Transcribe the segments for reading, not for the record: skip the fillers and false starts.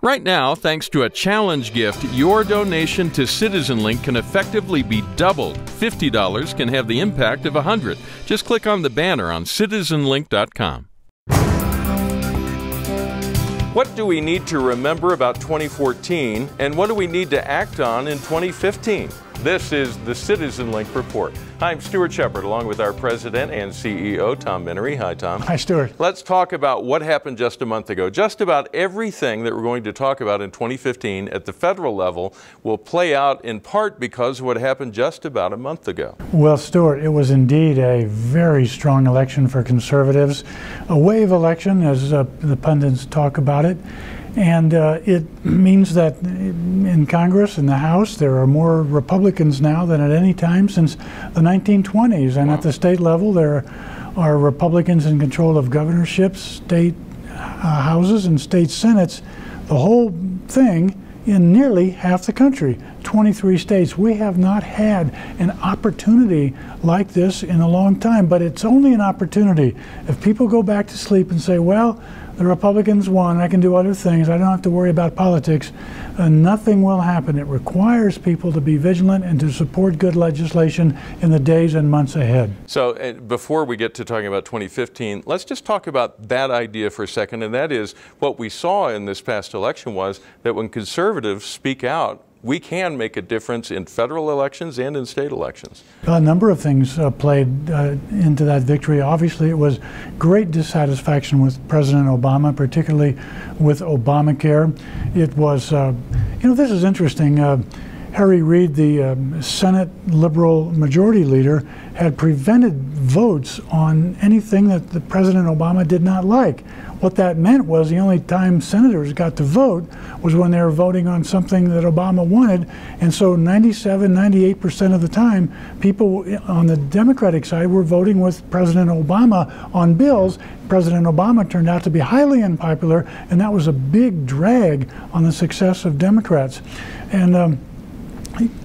Right now, thanks to a challenge gift, your donation to CitizenLink can effectively be doubled. $50 can have the impact of $100. Just click on the banner on CitizenLink.com. What do we need to remember about 2014, and what do we need to act on in 2015? This is the CitizenLink Report. I'm Stuart Shepard, along with our President and CEO, Tom MInnery. Hi, Tom. Hi, Stuart. Let's talk about what happened just a month ago. Just about everything that we're going to talk about in 2015 at the federal level will play out in part because of what happened just about a month ago. Well, Stuart, it was indeed a very strong election for conservatives, a wave election, as the pundits talk about it. And it means that in Congress, in the House, there are more Republicans now than at any time since the 1920s. And at the state level, there are Republicans in control of governorships, state houses, and state senates. The whole thing in nearly half the country, 23 states. We have not had an opportunity like this in a long time, but it's only an opportunity. If people go back to sleep and say, well, the Republicans won, I can do other things, I don't have to worry about politics, nothing will happen. It requires people to be vigilant and to support good legislation in the days and months ahead. So before we get to talking about 2015, let's just talk about that idea for a second, and that is what we saw in this past election was that when conservatives speak out, we can make a difference in federal elections and in state elections. A number of things played into that victory. Obviously, it was great dissatisfaction with President Obama, particularly with Obamacare. It was, this is interesting. Harry Reid, the Senate liberal majority leader, had prevented votes on anything that the President Obama did not like. What that meant was the only time senators got to vote was when they were voting on something that Obama wanted. And so 97, 98% of the time, people on the Democratic side were voting with President Obama on bills. President Obama turned out to be highly unpopular, and that was a big drag on the success of Democrats. And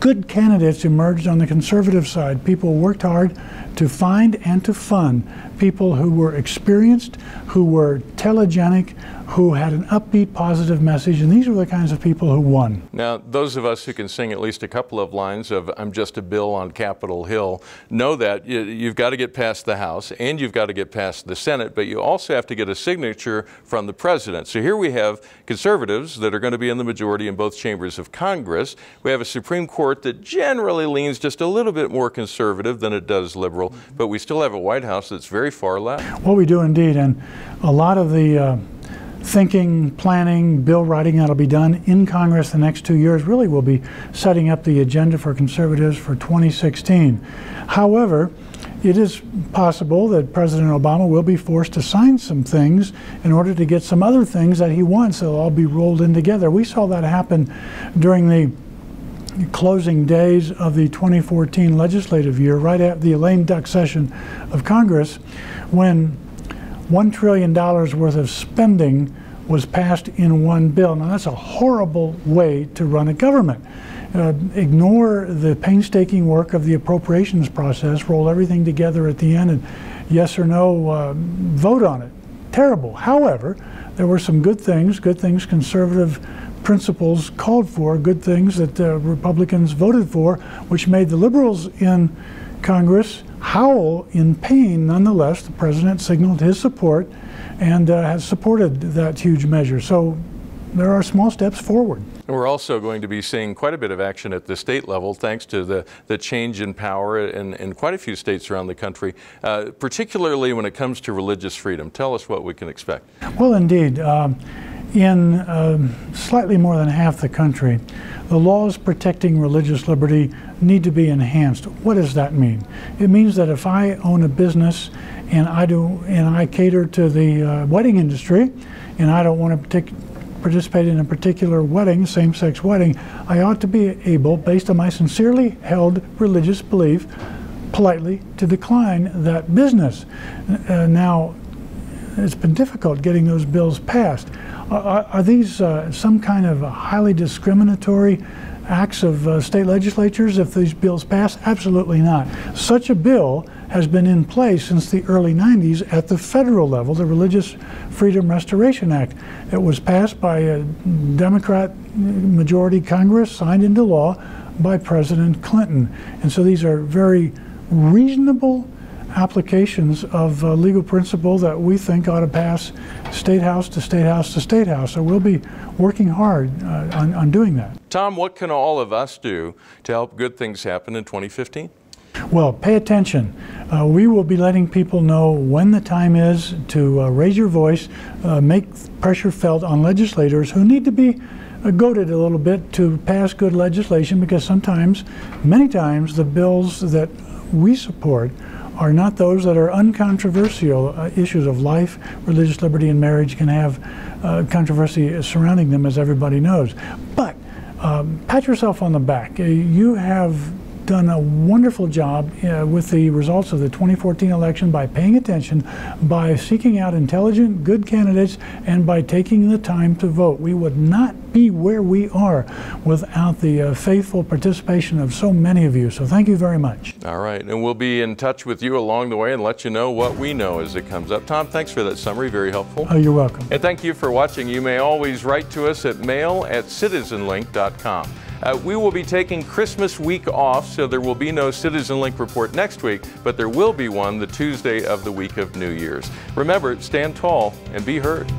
good candidates emerged on the conservative side. People worked hard to find and to fund people who were experienced, who were telegenic, who had an upbeat, positive message, and these were the kinds of people who won. Now, those of us who can sing at least a couple of lines of "I'm just a bill on Capitol Hill" know that you've got to get past the House and you've got to get past the Senate, but you also have to get a signature from the President. So here we have conservatives that are going to be in the majority in both chambers of Congress. We have a Supreme Court that generally leans just a little bit more conservative than it does liberal, but we still have a White House that's very far left. Well, we do indeed, and a lot of the thinking, planning, bill writing that'll be done in Congress the next 2 years really will be setting up the agenda for conservatives for 2016. However, it is possible that President Obama will be forced to sign some things in order to get some other things that he wants. They'll all be rolled in together. We saw that happen during the closing days of the 2014 legislative year, right after the lame duck session of Congress, when $1 trillion worth of spending was passed in one bill. Now, that's a horrible way to run a government. Ignore the painstaking work of the appropriations process, roll everything together at the end, and yes or no, vote on it. Terrible. However, there were some good things conservative principles called for, good things that Republicans voted for, which made the liberals in Congress howl in pain. Nonetheless, the president signaled his support and has supported that huge measure. So there are small steps forward. We're also going to be seeing quite a bit of action at the state level thanks to the change in power in quite a few states around the country, particularly when it comes to religious freedom. Tell us what we can expect. Well, indeed. In slightly more than half the country, the laws protecting religious liberty need to be enhanced. What does that mean? It means that if I own a business and I cater to the wedding industry, and I don't want to participate in a particular wedding, same-sex wedding, I ought to be able, based on my sincerely held religious belief, politely to decline that business. Now, it's been difficult getting those bills passed. Are these some kind of highly discriminatory acts of state legislatures if these bills pass? Absolutely not. Such a bill has been in place since the early 90s at the federal level, the Religious Freedom Restoration Act. It was passed by a Democrat majority Congress, signed into law by President Clinton. And so these are very reasonable applications of legal principle that we think ought to pass state house to state house to state house. So we'll be working hard on doing that. Tom, what can all of us do to help good things happen in 2015? Well, pay attention. We will be letting people know when the time is to raise your voice, make pressure felt on legislators who need to be goaded a little bit to pass good legislation, because sometimes, many times, the bills that we support are not those that are uncontroversial. Issues of life, religious liberty, and marriage can have controversy surrounding them, as everybody knows. But pat yourself on the back. You have done a wonderful job with the results of the 2014 election by paying attention, by seeking out intelligent, good candidates, and by taking the time to vote. We would not be where we are without the faithful participation of so many of you. So thank you very much. All right, and we'll be in touch with you along the way and let you know what we know as it comes up. Tom, thanks for that summary, very helpful. Oh, you're welcome. And thank you for watching. You may always write to us at mail@citizenlink.com. We will be taking Christmas week off, so there will be no CitizenLink report next week, but there will be one the Tuesday of the week of New Year's. Remember, stand tall and be heard.